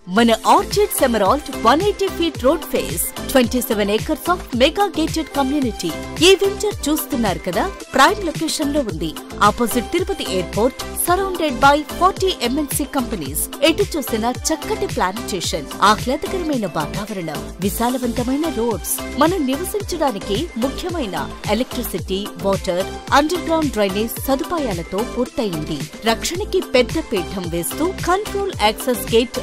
మన ఆర్చిడ్ సెమరాల్ట్ 180 feet road face 27 acres of mega gated community. ఈ వెంచర్ చూస్తున్నారు కదా, ప్రైమ్ లొకేషన్ లో ఉంది. Opposite Tirupati airport, surrounded by 40 MNC companies. ఎటు చూసిన చక్కటి ప్లాంటేషన్, ఆహ్లాదకరమైన వాతావరణం, విశాలవంతమైన రోడ్స్, మనం నివసించడానికి ముఖ్యమైన electricity, water, under ground drainage సదుపాయాలతో పూర్తయింది. రక్షణకి పెద్ద పీఠం వేస్తూ కంట్రోల్ యాక్సెస్ గేట్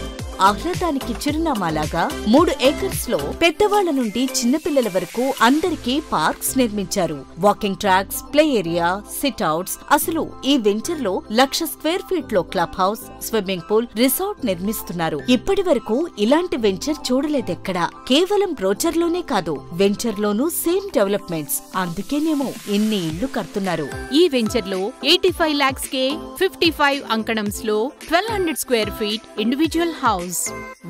ఆహ్లాదానికి చిరునామాలాగా 3 acres లో పెద్దవాళ్ల నుండి చిన్నపిల్లల వరకు అందరికీ పార్క్స్ నిర్మించారు. Walking tracks, play area, SIT outs. అసలు ఈ వెంచర్ లో 1,00,000 square feet లో club house, swimming pool, resort నిర్మిస్తున్నారు. ఇప్పటి వరకు ఇలాంటి వెంచర్ చూడలేదెక్కడా. కేవలం బ్రోచర్ లోనే కాదు, వెంచర్ లోనూ సేమ్ డెవలప్మెంట్స్. అందుకేనేమో ఇన్ని ఇళ్లు కడుతున్నారు. ఈ వెంచర్ లో 85 lakhs కే 55 అంకణంస్ లో 1200 square feet individual house,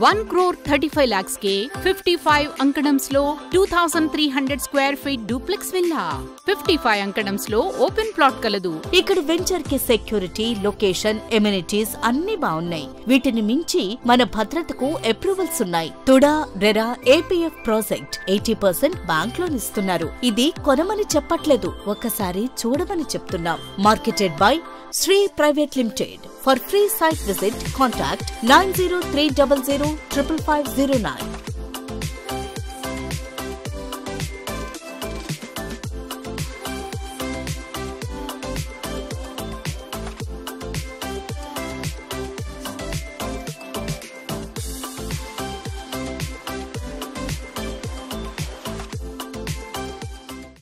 1,35 lakhs కే 55 అంకణంస్ లో 2,300 square feet డూప్లెక్స్ విల్లా, 55 అంకణంస్ లో ఓపెన్ ప్లాట్ కలదు. ఇక్కడ వెంచర్ కి సెక్యూరిటీ, లొకేషన్, ఎమ్యూనిటీస్ అన్ని బాగున్నాయి. వీటిని మించి మన భద్రతకు అప్రూవల్స్ ఉన్నాయి. TUDA, RERA, APF project 80% bank loan ఇస్తున్నారు. ఇది కొనమని చెప్పట్లేదు, ఒకసారి చూడమని చెప్తున్నాం. Marketed by Sri Private Limited. For free site visit, contact 9030055509.